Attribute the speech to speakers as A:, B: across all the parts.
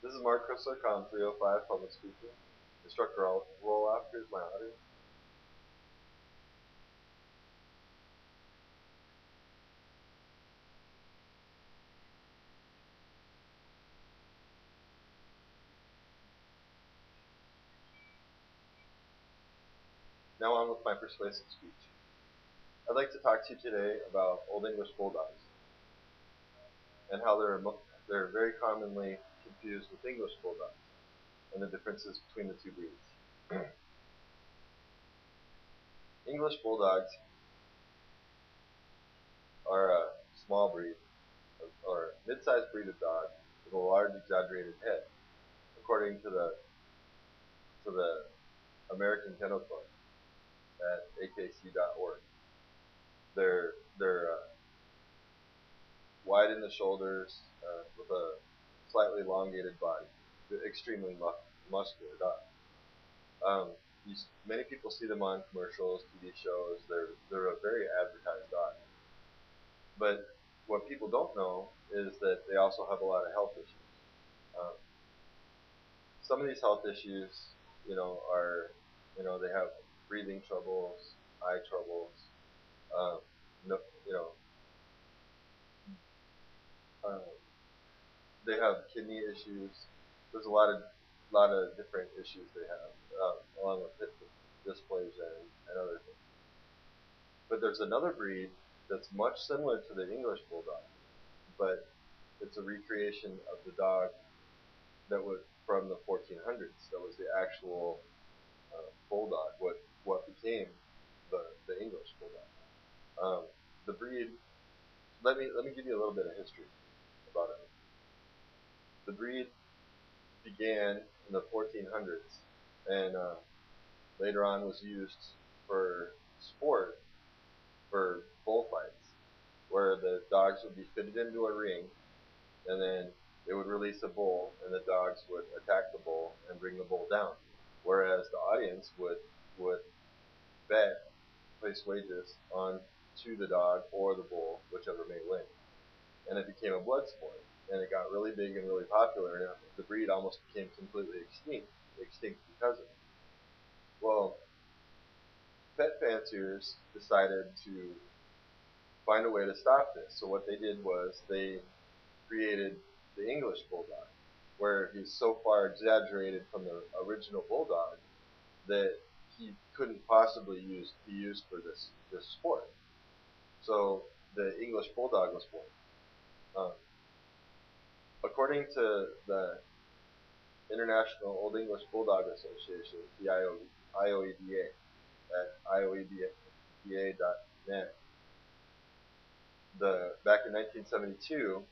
A: This is Mark Cristler, Com 305, public speaking. Instructor roll off. Here's my audience. Now on with my persuasive speech. I'd like to talk to you today about Old English Bulldogs and how they're very commonly confused with English Bulldogs and the differences between the two breeds. English Bulldogs are a small breed or mid-sized breed of dog with a large exaggerated head, according to the American Kennel Club at akc.org. They're wide in the shoulders with a slightly elongated body, extremely muscular dog. Many people see them on commercials, TV shows. They're a very advertised dog. But what people don't know is that they also have a lot of health issues. Some of these health issues, are, they have breathing troubles, eye troubles, no, they have kidney issues. There's a lot of different issues they have, along with hip dysplasia and other things. But there's another breed that's much similar to the English Bulldog, but it's a recreation of the dog that was from the 1400s. That was the actual Bulldog, what became the English Bulldog. The breed. Let me give you a little bit of history about it. The breed began in the 1400s, and later on was used for sport, for bullfights, where the dogs would be fitted into a ring, and then they would release a bull, and the dogs would attack the bull and bring the bull down. Whereas the audience would bet, place wages on to the dog or the bull, whichever may win. And it became a blood sport, and it got really big and really popular, and the breed almost became completely extinct because of it. Well, pet fanciers decided to find a way to stop this. So what they did was they created the English Bulldog, where he's so far exaggerated from the original Bulldog that he couldn't possibly be used for this sport. So the English Bulldog was born. According to the International Old English Bulldog Association, the IOEBA, at ioebda.net, back in 1972,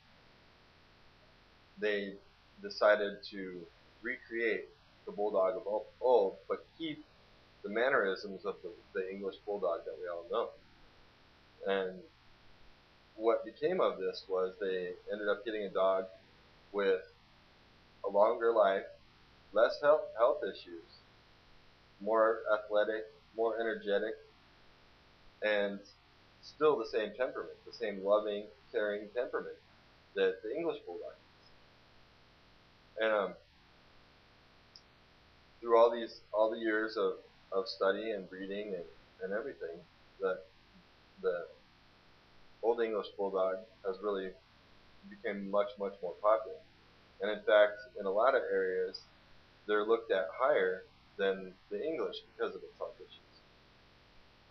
A: they decided to recreate the Bulldog of old, but keep the mannerisms of the English Bulldog that we all know. And what became of this was they ended up getting a dog with a longer life, less health issues, more athletic, more energetic, and still the same temperament, the same loving, caring temperament that the English Bulldog is. And through all the years of study and breeding and everything, the Old English Bulldog has really become much more popular. And in fact, in a lot of areas, they're looked at higher than the English because of its health issues.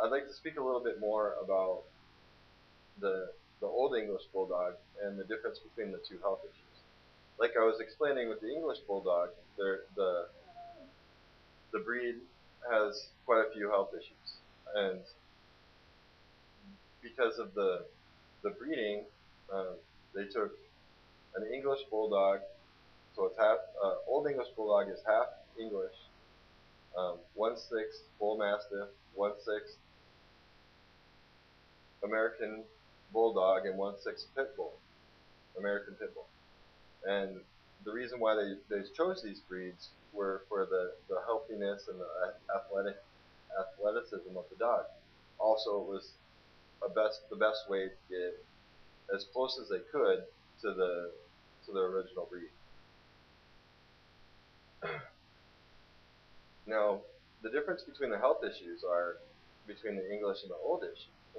A: I'd like to speak a little bit more about the Old English Bulldog and the difference between the two health issues. Like I was explaining with the English Bulldog, the breed has quite a few health issues, and because of the breeding, they took an English Bulldog, so it's half Old English Bulldog is half English, 1/6 Bull Mastiff, 1/6 American Bulldog, and 1/6 Pit Bull, American Pit Bull. And the reason why they chose these breeds were for the healthiness and the athleticism of the dog. Also, it was the best way to get as close as they could to the original breed. Now, the difference between the health issues are between the English and the Old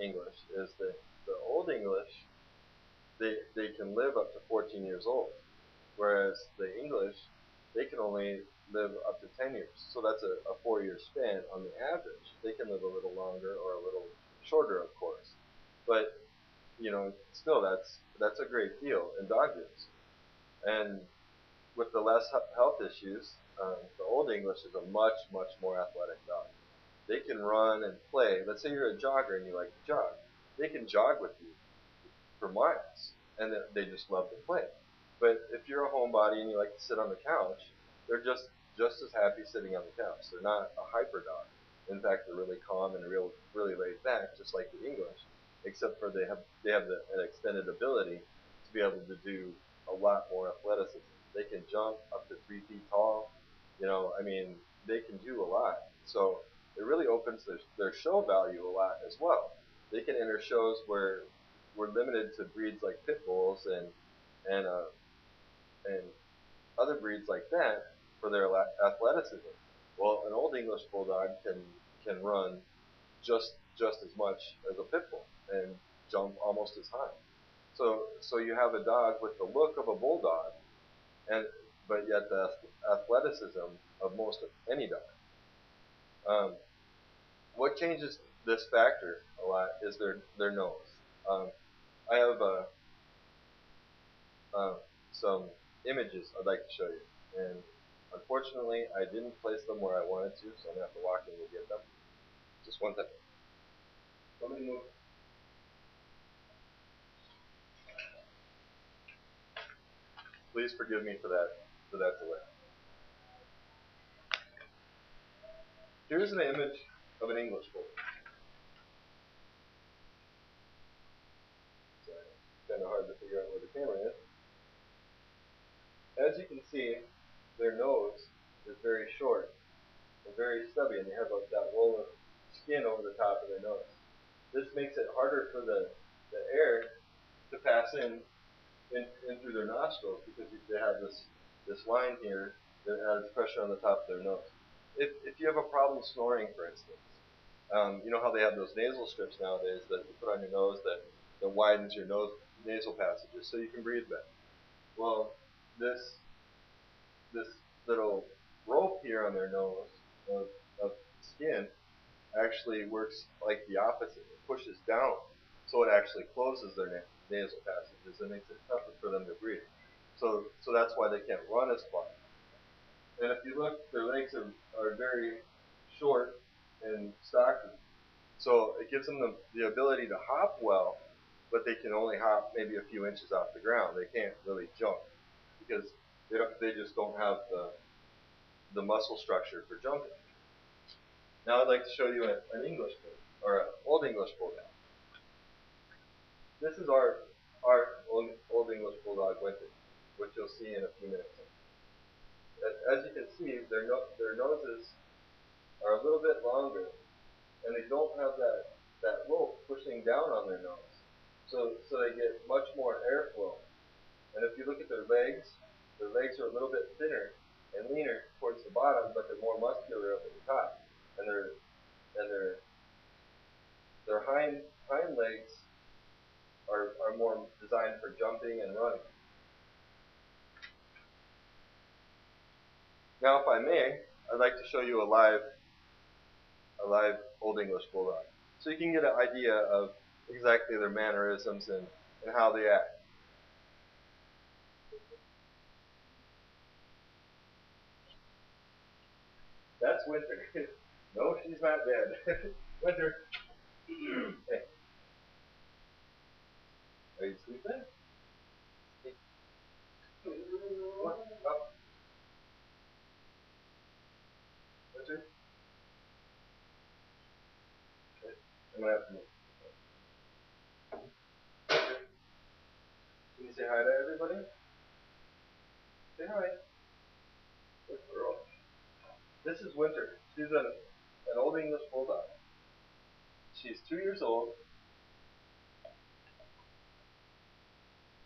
A: English is that the Old English, they can live up to 14 years old, whereas the English, they can only live up to 10 years. So that's a 4-year span on the average. They can live a little longer or a little shorter, of course. But, still that's a great deal in dog years. And with the less health issues, the Old English is a much, much more athletic dog. They can run and play. Let's say you're a jogger and you like to jog. They can jog with you for miles, and they just love to play. But if you're a homebody and you like to sit on the couch, they're just as happy sitting on the couch. They're not a hyper dog. In fact, they're really calm and really laid back, just like the English, except for they have an extended ability to be able to do a lot more athleticism. They can jump up to 3 feet tall. They can do a lot. So it really opens their show value a lot as well. They can enter shows where we're limited to breeds like pit bulls and and other breeds like that for their athleticism. Well, an Old English bulldog can run just as much as a pit bull and jump almost as high. So you have a dog with the look of a bulldog, but yet the athleticism of most of any dog. What changes this factor a lot is their nose. I have some images I'd like to show you, and unfortunately I didn't place them where I wanted to, so I'm gonna have to walk in to get them. Just one second. Somebody move. Please forgive me for that delay. Here's an image of an English bulldog. It's kind of hard to figure out where the camera is. As you can see, their nose is very short and very stubby, and they have like that roll of skin over the top of their nose. This makes it harder for the air to pass in through their nostrils because they have this line here that has pressure on the top of their nose. If you have a problem snoring, for instance, you know how they have those nasal strips nowadays that you put on your nose that widens your nasal passages so you can breathe better. Well, this little rope here on their nose of skin actually works like the opposite. It pushes down, so it actually closes their nasal passages and makes it tougher for them to breathe. So that's why they can't run as far. And if you look, their legs are very short and stocky. So it gives them the ability to hop well, but they can only hop maybe a few inches off the ground. They can't really jump because they just don't have the muscle structure for jumping. Now I'd like to show you an English bulldog, or an Old English bulldog. This is our Old English bulldog Winter, which you'll see in a few minutes. As you can see, their noses are a little bit longer, and they don't have that rope pushing down on their nose. So they get much more airflow. And if you look at their legs are a little bit thinner and leaner towards the bottom, but they're more muscular up at the top. And their hind legs are more designed for jumping and running. Now, if I may, I'd like to show you a live Old English bulldog, so you can get an idea of exactly their mannerisms and how they act. That's Winter. No, she's not dead. Winter. Hey. Are you sleeping? Hey. Come on, up. Winter. Okay. I'm gonna have to move. Winter. Can you say hi to everybody? Say hi. Good girl. This is Winter. She's an Old English bulldog. She's 2 years old.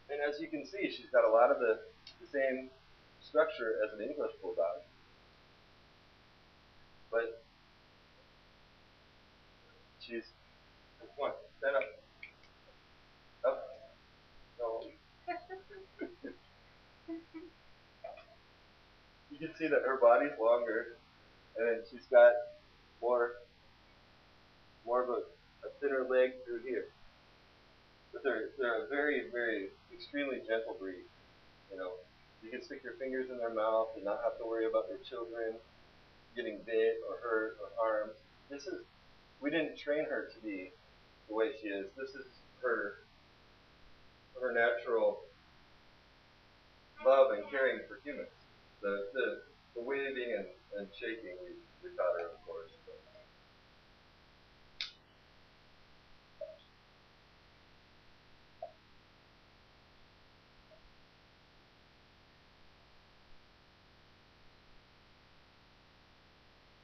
A: And as you can see, she's got a lot of the same structure as an English bulldog. But she's, come on, stand up. Up. No. You can see that her body's longer, and then she's got more of a thinner leg through here. But they're a very, very extremely gentle breed. You know, you can stick your fingers in their mouth and not have to worry about their children getting bit or hurt or harmed. We didn't train her to be the way she is. This is her natural love and caring for humans. The waving and shaking we taught her, of course.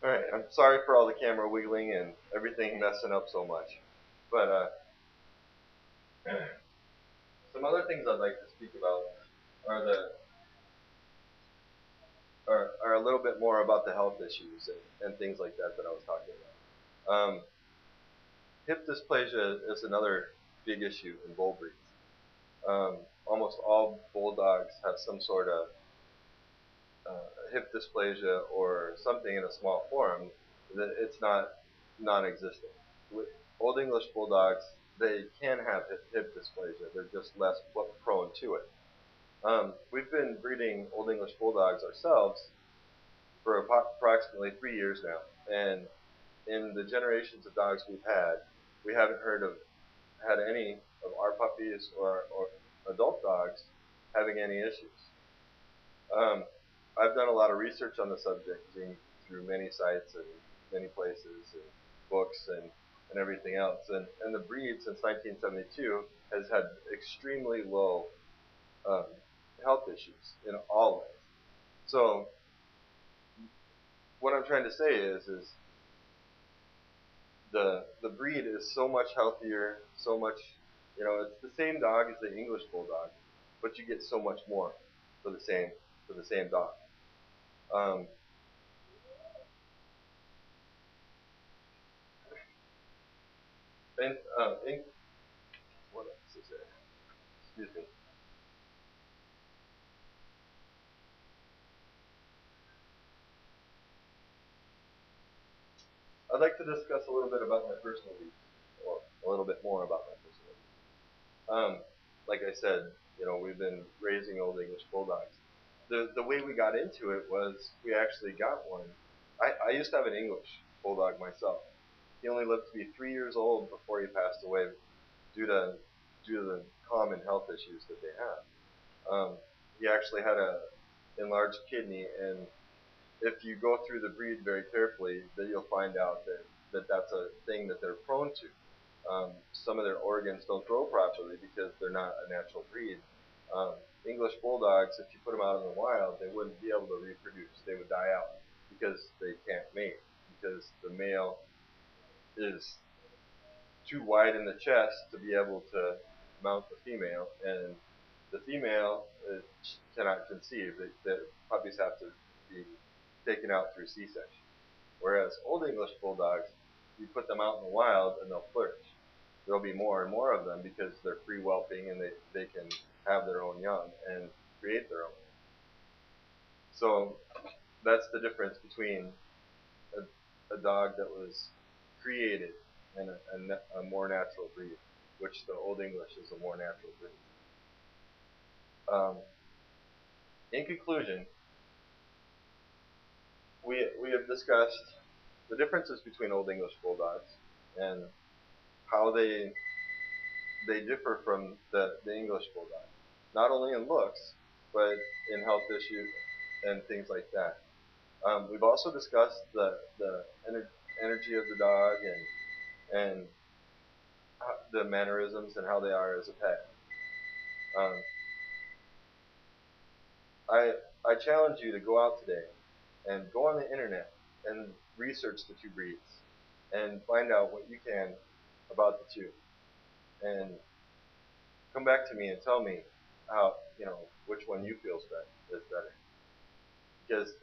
A: All right, I'm sorry for all the camera wiggling and everything messing up so much, but some other things I'd like to speak about are are a little bit more about the health issues and things like that I was talking about. Hip dysplasia is another big issue in bull breeds. Almost all bulldogs have some sort of hip dysplasia or something in a small form that it's not non-existent. With Old English bulldogs, they can have hip dysplasia. They're just less prone to it. We've been breeding Old English bulldogs ourselves for approximately 3 years now, and in the generations of dogs we've had, we haven't had any of our puppies or adult dogs having any issues. I've done a lot of research on the subject through many sites and many places and books and everything else. And the breed since 1972 has had extremely low health issues in all ways. So what I'm trying to say is the breed is so much healthier, so much, it's the same dog as the English bulldog, but you get so much more for the same dog. And what else is there? Excuse me. I'd like to discuss a little bit about my personal views, or a little bit more about my personal views. Like I said, we've been raising Old English bulldogs. The way we got into it was we actually got one. I used to have an English bulldog myself. He only lived to be 3 years old before he passed away due to the common health issues that they have. He actually had a enlarged kidney, and if you go through the breed very carefully, then you'll find out that that's a thing that they're prone to. Some of their organs don't grow properly because they're not a natural breed. English bulldogs, if you put them out in the wild, they wouldn't be able to reproduce. They would die out because they can't mate, because the male is too wide in the chest to be able to mount the female, and the female cannot conceive. The puppies have to be taken out through C-section. Whereas Old English bulldogs, you put them out in the wild and they'll flourish. There'll be more and more of them because they're free whelping and they can have their own young and create their own. So that's the difference between a dog that was created and a more natural breed, which the Old English is a more natural breed. In conclusion, we have discussed the differences between Old English bulldogs and how they differ from the English bulldog, not only in looks but in health issues and things like that. We've also discussed the energy of the dog and the mannerisms and how they are as a pet. I challenge you to go out today and go on the internet and research the two breeds and find out what you can about the two, and come back to me and tell me how, which one you feel is better. Because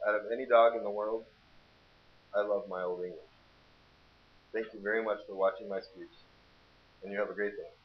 A: out of any dog in the world, I love my old English. Thank you very much for watching my speech, and you have a great day.